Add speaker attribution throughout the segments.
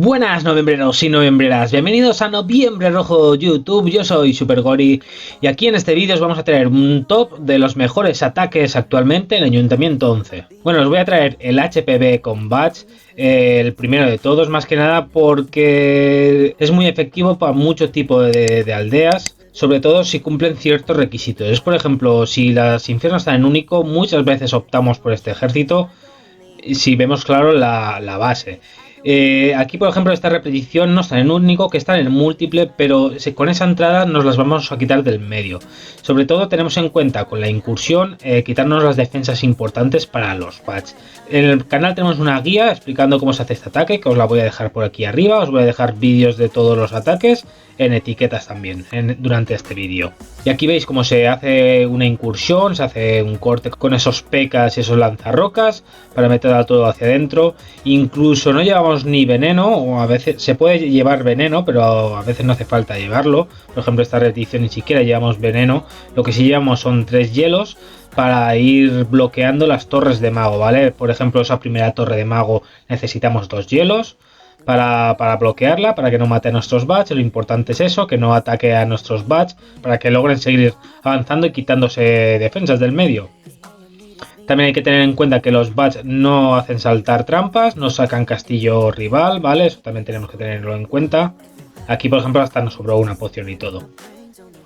Speaker 1: Buenas novembreros y novembreras, bienvenidos a Noviembre Rojo YouTube, yo soy Supergori y aquí en este vídeo os vamos a traer un top de los mejores ataques actualmente en Ayuntamiento 11. Bueno, os voy a traer el HPV con Badge, el primero de todos, más que nada porque es muy efectivo para mucho tipo de aldeas, sobre todo si cumplen ciertos requisitos. Es, por ejemplo, si las infiernos están en único, muchas veces optamos por este ejército si vemos claro la base. Aquí, por ejemplo, esta repetición no está en único, que está en múltiple, pero con esa entrada nos las vamos a quitar del medio. Sobre todo tenemos en cuenta con la incursión quitarnos las defensas importantes para los badges. En el canal tenemos una guía explicando cómo se hace este ataque, que os la voy a dejar por aquí arriba. Os voy a dejar vídeos de todos los ataques en etiquetas también durante este vídeo. Y aquí veis cómo se hace una incursión, se hace un corte con esos pecas y esos lanzarrocas para meter a todo hacia adentro. Incluso no llevamos ni veneno, o a veces se puede llevar veneno, pero a veces no hace falta llevarlo. Por ejemplo, esta repetición ni siquiera llevamos veneno. Lo que sí llevamos son 3 hielos para ir bloqueando las torres de mago, ¿vale? Por ejemplo, esa primera torre de mago necesitamos 2 hielos para bloquearla, para que no mate a nuestros badges. Lo importante es eso, que no ataque a nuestros badges, para que logren seguir avanzando y quitándose defensas del medio. También hay que tener en cuenta que los badges no hacen saltar trampas, no sacan castillo rival, ¿vale? Eso también tenemos que tenerlo en cuenta. Aquí, por ejemplo, hasta nos sobró una poción y todo.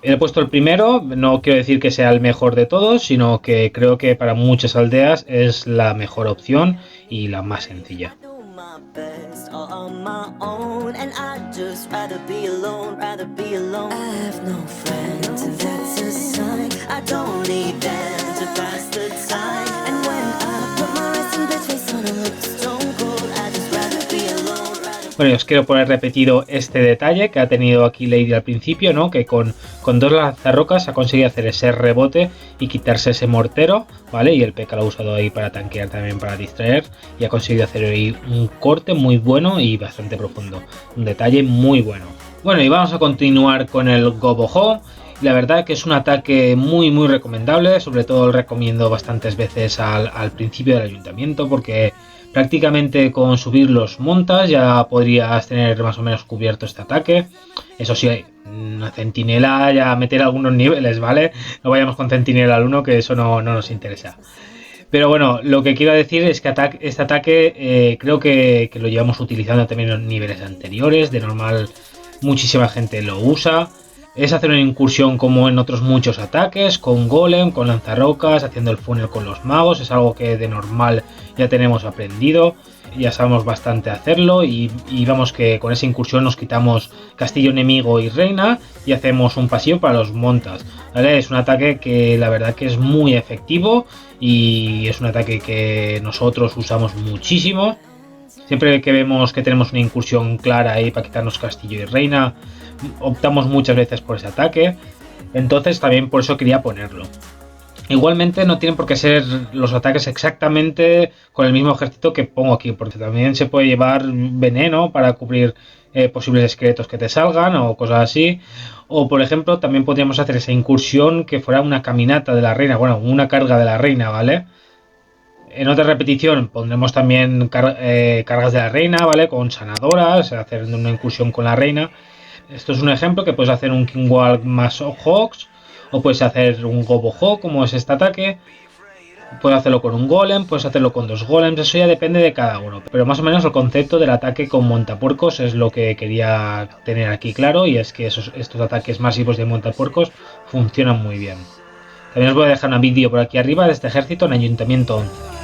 Speaker 1: He puesto el primero, no quiero decir que sea el mejor de todos, sino que creo que para muchas aldeas es la mejor opción y la más sencilla. Bueno, os quiero poner repetido este detalle que ha tenido aquí Lady al principio, ¿no? Que con 2 lanzarrocas ha conseguido hacer ese rebote y quitarse ese mortero, ¿vale? Y el P.K. lo ha usado ahí para tanquear también, para distraer, y ha conseguido hacer ahí un corte muy bueno y bastante profundo. Un detalle muy bueno. Bueno, y vamos a continuar con el Goboho. La verdad que es un ataque muy recomendable, sobre todo lo recomiendo bastantes veces al principio del ayuntamiento, porque prácticamente con subir los montas ya podrías tener más o menos cubierto este ataque. Eso sí, una centinela ya meter algunos niveles, ¿vale? No vayamos con centinela al 1, que eso no nos interesa. Pero bueno, lo que quiero decir es que este ataque creo que lo llevamos utilizando también en niveles anteriores. De normal muchísima gente lo usa. Es hacer una incursión como en otros muchos ataques, con golem, con lanzarrocas, haciendo el funnel con los magos. Es algo que de normal ya tenemos aprendido, ya sabemos bastante hacerlo, y vamos que con esa incursión nos quitamos castillo enemigo y reina y hacemos un pasillo para los montas, ¿vale? Es un ataque que la verdad que es muy efectivo y es un ataque que nosotros usamos muchísimo. Siempre que vemos que tenemos una incursión clara ahí para quitarnos castillo y reina, optamos muchas veces por ese ataque. Entonces también por eso quería ponerlo. Igualmente no tienen por qué ser los ataques exactamente con el mismo ejército que pongo aquí, porque también se puede llevar veneno para cubrir posibles esqueletos que te salgan o cosas así. O por ejemplo también podríamos hacer esa incursión que fuera una caminata de la reina, bueno, una carga de la reina, ¿vale? En otra repetición pondremos también cargas de la reina, ¿vale? Con sanadoras, hacer una incursión con la reina. Esto es un ejemplo que puedes hacer un Kingwalk más Hawks, o puedes hacer un Goboho como es este ataque. Puedes hacerlo con un golem, puedes hacerlo con 2 golems, eso ya depende de cada uno. Pero más o menos el concepto del ataque con montapuercos es lo que quería tener aquí claro, y es que estos ataques masivos de montapuercos funcionan muy bien. También os voy a dejar un vídeo por aquí arriba de este ejército en Ayuntamiento 11.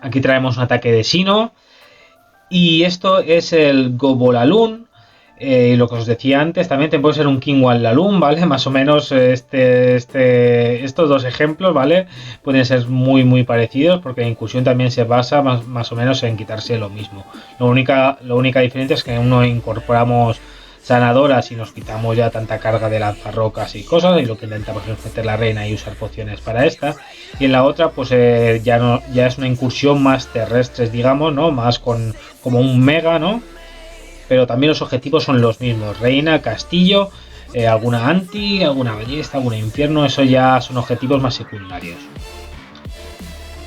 Speaker 1: Aquí traemos un ataque de Sino y esto es el Gobolalun. Lo que os decía antes, también te puede ser un Kingwall Lalun, ¿vale? Más o menos estos dos ejemplos, ¿vale? Pueden ser muy parecidos, porque la incursión también se basa más o menos en quitarse lo mismo. La única diferencia es que en uno incorporamos sanadoras y nos quitamos ya tanta carga de lanzarrocas y cosas, y lo que intentamos es meter la reina y usar pociones para esta. Y en la otra pues ya es una incursión más terrestres, digamos, ¿no? Más como un mega, ¿no? Pero también los objetivos son los mismos: reina, castillo, alguna anti, alguna ballesta, algún infierno. Eso ya son objetivos más secundarios.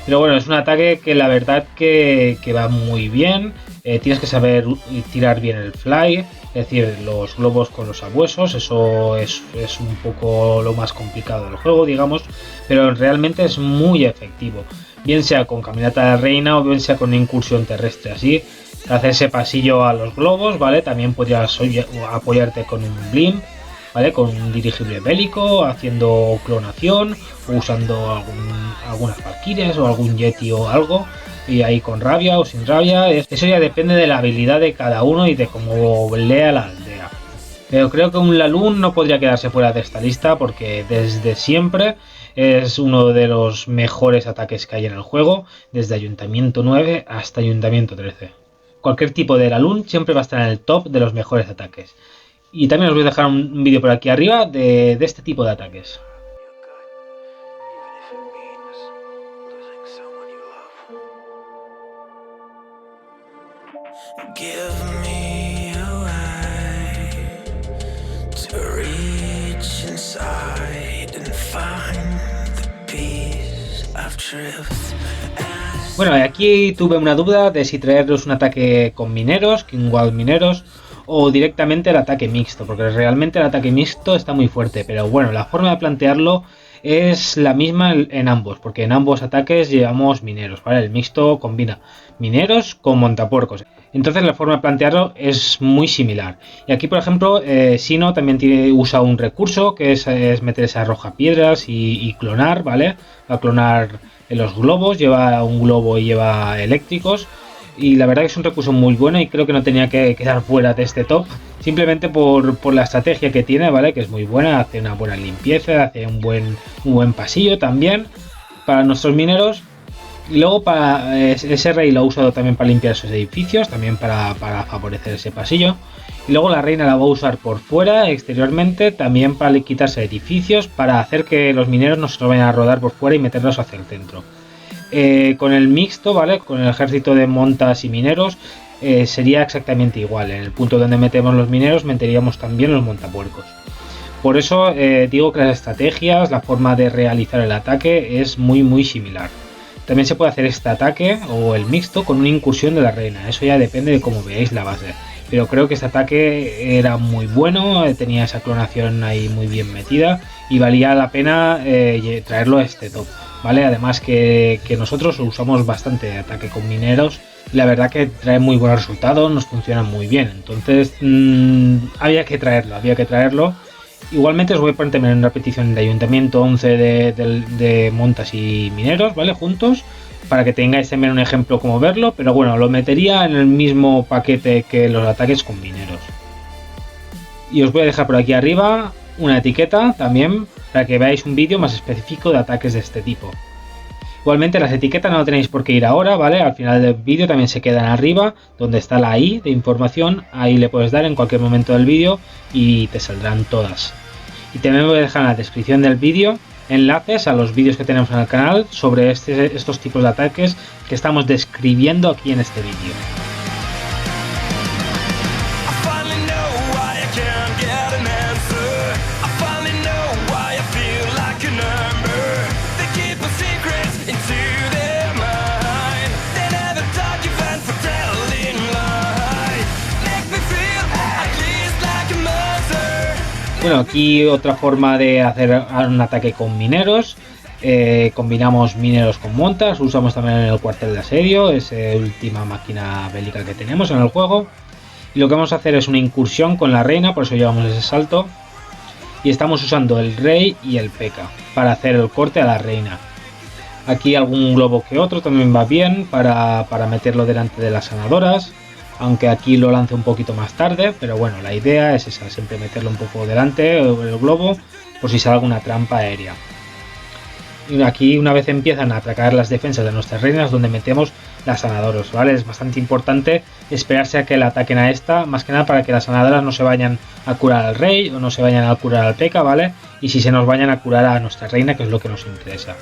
Speaker 1: Pero bueno, es un ataque que la verdad que va muy bien. Tienes que saber tirar bien el fly, es decir, los globos con los sabuesos. Eso es un poco lo más complicado del juego, digamos, pero realmente es muy efectivo, bien sea con caminata de la reina o bien sea con una incursión terrestre. Así, hacer ese pasillo a los globos, ¿vale? También podrías apoyarte con un blimp, ¿vale? Con un dirigible bélico, haciendo clonación, o usando algunas valquirias o algún yeti o algo, y ahí con rabia o sin rabia. Eso ya depende de la habilidad de cada uno y de cómo lea la aldea. Pero creo que un Lalun no podría quedarse fuera de esta lista, porque desde siempre es uno de los mejores ataques que hay en el juego, desde Ayuntamiento 9 hasta Ayuntamiento 13. Cualquier tipo de Lalun siempre va a estar en el top de los mejores ataques. Y también os voy a dejar un vídeo por aquí arriba de este tipo de ataques. Give me a way to reach inside and find the peace of truth. Bueno, aquí tuve una duda de si traeros un ataque con mineros, Kingwall mineros, o directamente el ataque mixto, porque realmente el ataque mixto está muy fuerte, pero bueno, la forma de plantearlo es la misma en ambos, porque en ambos ataques llevamos mineros, ¿vale? El mixto combina mineros con montapuercos, entonces la forma de plantearlo es muy similar. Y aquí, por ejemplo, Sino también usa un recurso que es meter esa roja piedras y clonar, ¿vale? Va a clonar los globos, lleva un globo y lleva eléctricos. Y la verdad que es un recurso muy bueno y creo que no tenía que quedar fuera de este top, simplemente por la estrategia que tiene, ¿vale? Que es muy buena, hace una buena limpieza, hace un buen pasillo también para nuestros mineros. Y luego para ese rey lo ha usado también para limpiar esos edificios, también para favorecer ese pasillo. Y luego la reina la va a usar por fuera, exteriormente, también para quitarse edificios, para hacer que los mineros no se vayan a rodar por fuera y meterlos hacia el centro. Con el mixto, ¿vale? Con el ejército de montas y mineros sería exactamente igual. En el punto donde metemos los mineros meteríamos también los montapuercos. Por eso digo que las estrategias, la forma de realizar el ataque es muy similar. También se puede hacer este ataque o el mixto con una incursión de la reina. Eso ya depende de cómo veáis la base. Pero creo que este ataque era muy bueno, tenía esa clonación ahí muy bien metida y valía la pena traerlo a este top, ¿vale? Además que nosotros usamos bastante ataque con mineros y la verdad que trae muy buenos resultados, nos funciona muy bien. Entonces había que traerlo. Igualmente os voy a poner también una repetición de Ayuntamiento 11 de montas y mineros, ¿vale? Juntos, para que tengáis también un ejemplo cómo verlo, pero bueno, lo metería en el mismo paquete que los ataques con mineros. Y os voy a dejar por aquí arriba una etiqueta también para que veáis un vídeo más específico de ataques de este tipo. Igualmente las etiquetas no tenéis por qué ir ahora, ¿vale? Al final del vídeo también se quedan arriba, donde está la I de información, ahí le puedes dar en cualquier momento del vídeo y te saldrán todas. Y también voy a dejar en la descripción del vídeo enlaces a los vídeos que tenemos en el canal sobre estos tipos de ataques que estamos describiendo aquí en este vídeo. Bueno, aquí otra forma de hacer un ataque con mineros. Combinamos mineros con montas, usamos también en el cuartel de asedio, esa última máquina bélica que tenemos en el juego. Y lo que vamos a hacer es una incursión con la reina, por eso llevamos ese salto. Y estamos usando el rey y el P.E.K.K.A para hacer el corte a la reina. Aquí algún globo que otro también va bien para meterlo delante de las sanadoras. Aunque aquí lo lance un poquito más tarde, pero bueno, la idea es esa, siempre meterlo un poco delante, el globo, por si sale alguna trampa aérea. Y aquí una vez empiezan a atacar las defensas de nuestras reinas, donde metemos las sanadoras, ¿vale? Es bastante importante esperarse a que la ataquen a esta, más que nada para que las sanadoras no se vayan a curar al rey o no se vayan a curar al P.E.K.K.A, ¿vale? Y si se nos vayan a curar a nuestra reina, que es lo que nos interesa.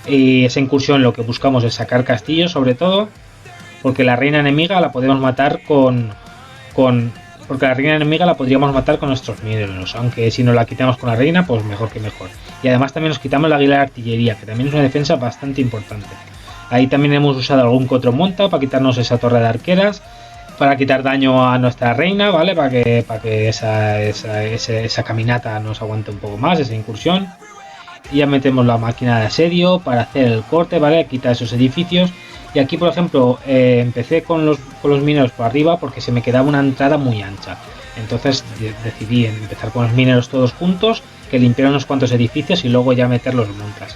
Speaker 1: Y esa incursión lo que buscamos es sacar castillos sobre todo, porque la reina enemiga la podemos matar porque la reina enemiga la podríamos matar con nuestros mineros, aunque si nos la quitamos con la reina, pues mejor que mejor. Y además también nos quitamos la águila de artillería, que también es una defensa bastante importante. Ahí también hemos usado algún que otro monta para quitarnos esa torre de arqueras, para quitar daño a nuestra reina, ¿vale? Para que esa caminata nos aguante un poco más, esa incursión. Y ya metemos la máquina de asedio para hacer el corte, ¿vale? Quitar esos edificios. Y aquí, por ejemplo, empecé con los mineros por arriba porque se me quedaba una entrada muy ancha. Entonces decidí empezar con los mineros todos juntos, que limpiaran unos cuantos edificios y luego ya meter los montas.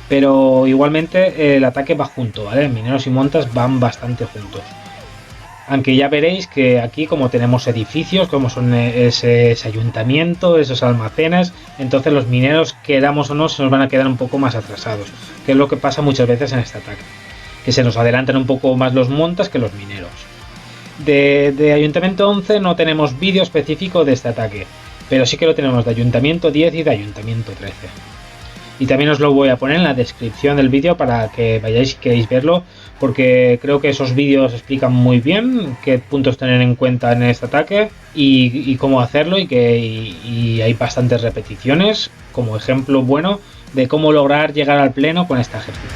Speaker 1: Pero igualmente el ataque va junto, ¿vale? Mineros y montas van bastante juntos. Aunque ya veréis que aquí, como tenemos edificios, como son ese ayuntamiento, esos almacenes, entonces los mineros, queramos o no, se nos van a quedar un poco más atrasados, que es lo que pasa muchas veces en este ataque, que se nos adelantan un poco más los montas que los mineros. De Ayuntamiento 11 no tenemos vídeo específico de este ataque, pero sí que lo tenemos de Ayuntamiento 10 y de Ayuntamiento 13. Y también os lo voy a poner en la descripción del vídeo para que vayáis si queréis verlo, porque creo que esos vídeos explican muy bien qué puntos tener en cuenta en este ataque y cómo hacerlo, y hay bastantes repeticiones como ejemplo bueno de cómo lograr llegar al pleno con este ejército.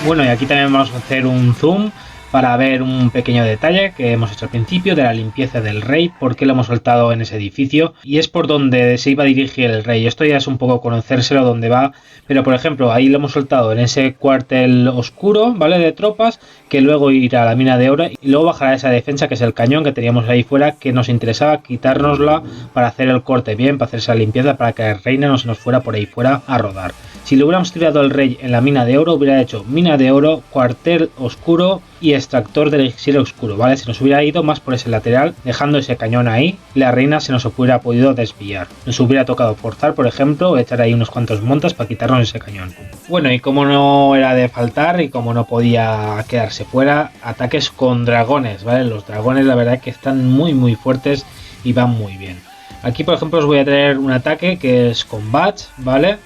Speaker 1: Bueno, y aquí también vamos a hacer un zoom para ver un pequeño detalle que hemos hecho al principio de la limpieza del rey, por qué lo hemos soltado en ese edificio, y es por donde se iba a dirigir el rey. Esto ya es un poco conocérselo dónde va, pero por ejemplo ahí lo hemos soltado en ese cuartel oscuro, ¿vale? De tropas, que luego irá a la mina de oro y luego bajará esa defensa que es el cañón que teníamos ahí fuera, que nos interesaba quitárnosla para hacer el corte bien, para hacer esa limpieza, para que la reina no se nos fuera por ahí fuera a rodar. Si le hubiéramos tirado al rey en la mina de oro, hubiera hecho mina de oro, cuartel oscuro y extractor del elixir oscuro, ¿vale? Se nos hubiera ido más por ese lateral, dejando ese cañón ahí, la reina se nos hubiera podido desviar. Nos hubiera tocado forzar, por ejemplo, echar ahí unos cuantos montas para quitarnos ese cañón. Bueno, y como no era de faltar y como no podía quedarse fuera, ataques con dragones, ¿vale? Los dragones la verdad que están muy fuertes y van muy bien. Aquí, por ejemplo, os voy a traer un ataque que es con bats, ¿vale?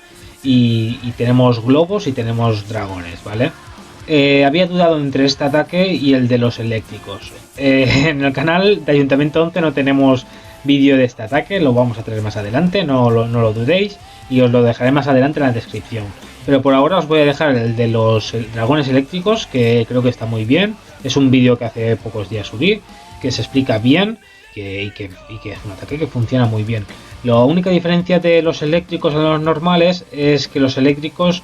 Speaker 1: Y tenemos globos y tenemos dragones, ¿vale? Había dudado entre este ataque y el de los eléctricos. En el canal de Ayuntamiento 11 no tenemos vídeo de este ataque, lo vamos a traer más adelante, no lo dudéis, y os lo dejaré más adelante en la descripción. Pero por ahora os voy a dejar el de los dragones eléctricos, que creo que está muy bien. Es un vídeo que hace pocos días subí, que se explica bien y que es un ataque que funciona muy bien. La única diferencia de los eléctricos a los normales es que los eléctricos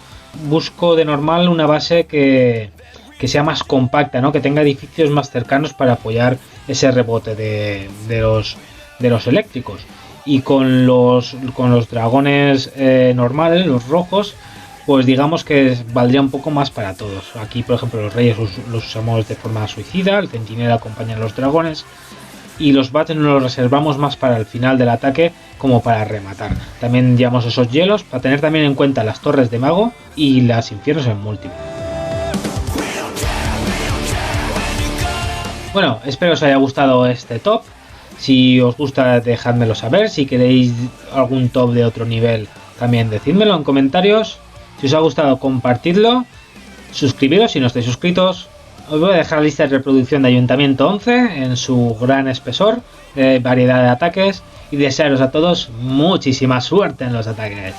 Speaker 1: busco de normal una base que sea más compacta, ¿no? Que tenga edificios más cercanos para apoyar ese rebote de los eléctricos. Y con los dragones normales, los rojos, pues digamos que valdría un poco más para todos. Aquí, por ejemplo, los reyes los usamos de forma suicida, el centinela acompaña a los dragones, y los bats nos los reservamos más para el final del ataque, como para rematar. También llevamos esos hielos para tener también en cuenta las torres de mago y las infiernos en múltiple. Bueno, espero os haya gustado este top. Si os gusta, dejádmelo saber. Si queréis algún top de otro nivel, también decídmelo en comentarios. Si os ha gustado, compartidlo. Suscribiros si no estáis suscritos. Os voy a dejar la lista de reproducción de Ayuntamiento 11 en su gran espesor, variedad de ataques, y desearos a todos muchísima suerte en los ataques.